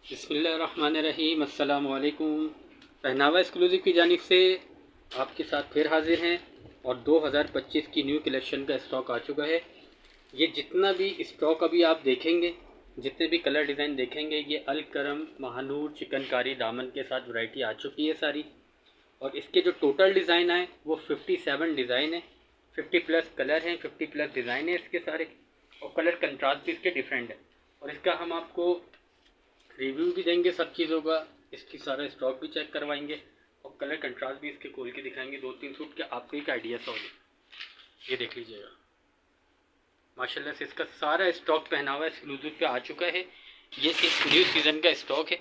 बिस्मिल्लाहिर्रहमानिर्रहीम। अस्सलाम वालेकुम। पहनावा एक्सक्लूसिव की जानिब से आपके साथ फिर हाजिर हैं और 2025 की न्यू कलेक्शन का स्टॉक आ चुका है। ये जितना भी स्टॉक अभी आप देखेंगे, जितने भी कलर डिज़ाइन देखेंगे, ये अल करम महानूर चिकनकारी दामन के साथ वैरायटी आ चुकी है सारी। और इसके जो टोटल डिज़ाइन आए वो 57 डिज़ाइन है, 50 प्लस कलर हैं, 50 प्लस डिज़ाइन है इसके सारे। और कलर कंट्रास्ट भी इसके डिफरेंट है। और इसका हम आपको रिव्यू भी देंगे सब चीज़ों का, इसकी सारा स्टॉक भी चेक करवाएंगे और कलर कंट्रास्ट भी इसके खोल के दिखाएंगे। 2-3 सूट के आपको एक आइडिया सा हो जाए। ये देख लीजिएगा, माशाल्लाह से इसका सारा स्टॉक पहनावा एक्सक्लूसिव पे आ चुका है। ये एक न्यू सीज़न का स्टॉक है,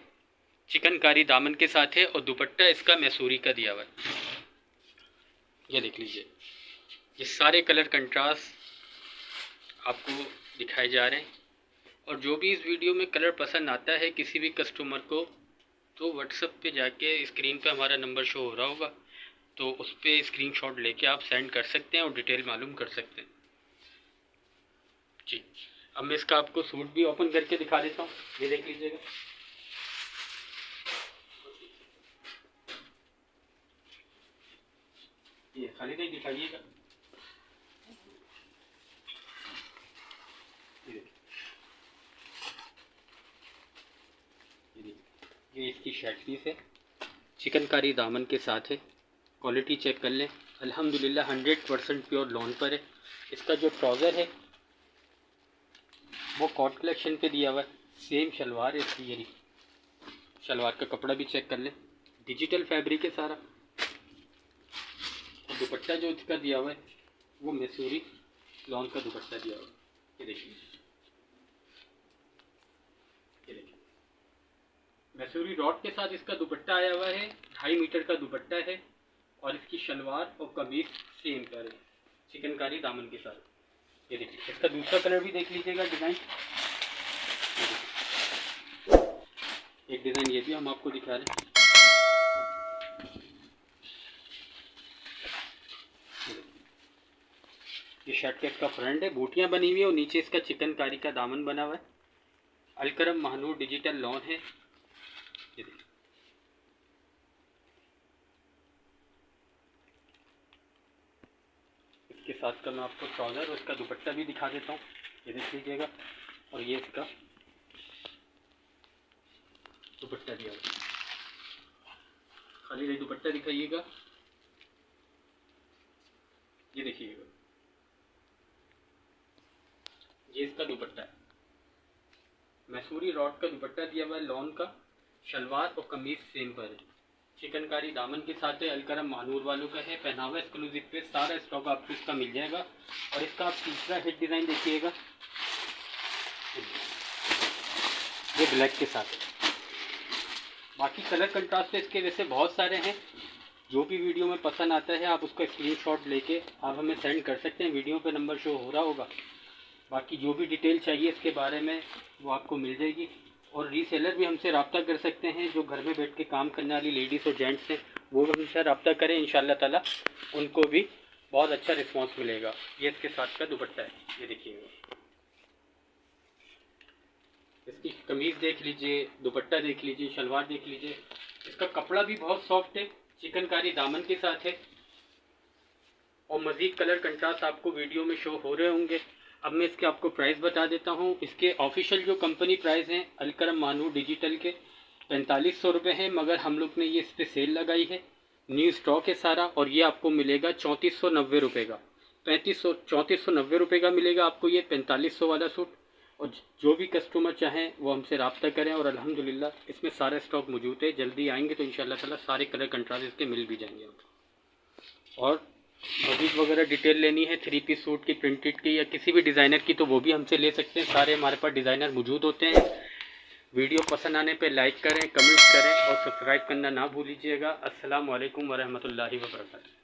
चिकनकारी दामन के साथ है और दुपट्टा इसका मैसूरी का दिया हुआ है। ये देख लीजिए, ये सारे कलर कंट्रास्ट आपको दिखाए जा रहे हैं। और जो भी इस वीडियो में कलर पसंद आता है किसी भी कस्टमर को, तो व्हाट्सएप पे जाके स्क्रीन पे हमारा नंबर शो हो रहा होगा, तो उस पर स्क्रीनशॉट लेके आप सेंड कर सकते हैं और डिटेल मालूम कर सकते हैं जी। अब मैं इसका आपको सूट भी ओपन करके दिखा देता हूँ। ये देख लीजिएगा, ये खाली नहीं दिखाइएगा। ये इसकी शर्ट पीस है, चिकनकारी दामन के साथ है। क्वालिटी चेक कर लें, अल्हम्दुलिल्लाह 100% प्योर लॉन पर है। इसका जो ट्राउज़र है वो कॉट कलेक्शन पे दिया हुआ है। सेम शलवार है इसकी, ये शलवार का कपड़ा भी चेक कर लें, डिजिटल फैब्रिक है सारा। और दुपट्टा जो इसका दिया हुआ है वो मैसूरी लॉन का दुपट्टा दिया हुआ है। ये देखिए, मैसूरी डॉट के साथ इसका दुपट्टा आया हुआ है। 2.5 मीटर का दुपट्टा है और इसकी शलवार और कमीज सेम कलर है, चिकनकारी दामन के साथ। ये देखिए, इसका दूसरा कलर भी देख लीजिएगा डिज़ाइन। एक डिज़ाइन ये भी हम आपको दिखा रहे हैं। ये शर्ट का इसका फ्रंट है, बूटियाँ बनी हुई है और नीचे इसका चिकनकारी का दामन बना हुआ है। अलकरम महानूर डिजिटल लॉन है। ये देखिए, इसके साथ का मैं आपको ट्राउज़र और इसका दुपट्टा भी दिखा देता हूँ। ये देख लीजिएगा, और ये इसका दुपट्टा दिया हुआ है। खाली नहीं दुपट्टा दिखाइएगा, ये देखिएगा, ये इसका दुपट्टा है। मैसूरी रॉड का दुपट्टा दिया हुआ है लॉन का, शलवार और कमीज सेम पर है। चिकनकारी दामन के साथ है, अलकरम महानूर वालों का है। पहनावा एक्सक्लूसिव पे सारा स्टॉक आपको इसका मिल जाएगा। और इसका आप तीसरा हिट डिज़ाइन देखिएगा, ये ब्लैक के साथ है। बाकी कलर कंट्रास्ट इसके वैसे बहुत सारे हैं। जो भी वीडियो में पसंद आता है आप उसका स्क्रीनशॉट लेके आप हमें सेंड कर सकते हैं। वीडियो पे नंबर शो हो रहा होगा। बाकी जो भी डिटेल चाहिए इसके बारे में वो आपको मिल जाएगी। और रीसेलर भी हमसे रब्ता कर सकते हैं, जो घर में बैठ के काम करने वाली लेडीज़ और जेंट्स हैं वो भी हमसे रब्ता करें। इंशाल्लाह ताला उनको भी बहुत अच्छा रिस्पांस मिलेगा। ये इसके साथ का दुपट्टा है, ये देखिएगा। इसकी कमीज़ देख लीजिए, दुपट्टा देख लीजिए, शलवार देख लीजिए। इसका कपड़ा भी बहुत सॉफ्ट है, चिकनकारी दामन के साथ है। और मज़ीद कलर कंट्रास्ट आपको वीडियो में शो हो रहे होंगे। अब मैं इसके आपको प्राइस बता देता हूँ। इसके ऑफिशियल जो कंपनी प्राइस हैं अलकरम महानूर डिजिटल के 4500 रुपये हैं, मगर हम लोग ने ये इस पर सेल लगाई है। न्यू स्टॉक है सारा और ये आपको मिलेगा 3490 रुपये का। 3490 रुपये का मिलेगा आपको ये 4500 वाला सूट। और जो भी कस्टमर चाहें वो हमसे रब्ता करें। और अल्हम्दुलिल्लाह इसमें सारा स्टॉक मौजूद है। जल्दी आएंगे तो इंशाल्लाह ताला सारे कलर कंट्रास्ट इसके मिल भी जाएंगे। और मज़ीद वगैरह डिटेल लेनी है 3 पीस सूट की, प्रिंटेड की या किसी भी डिज़ाइनर की, तो वो भी हमसे ले सकते हैं। सारे हमारे पास डिज़ाइनर मौजूद होते हैं। वीडियो पसंद आने पे लाइक करें, कमेंट करें और सब्सक्राइब करना ना भूलिएगा। अस्सलाम वालेकुम वरहमतुल्लाहि वबरकातुहू।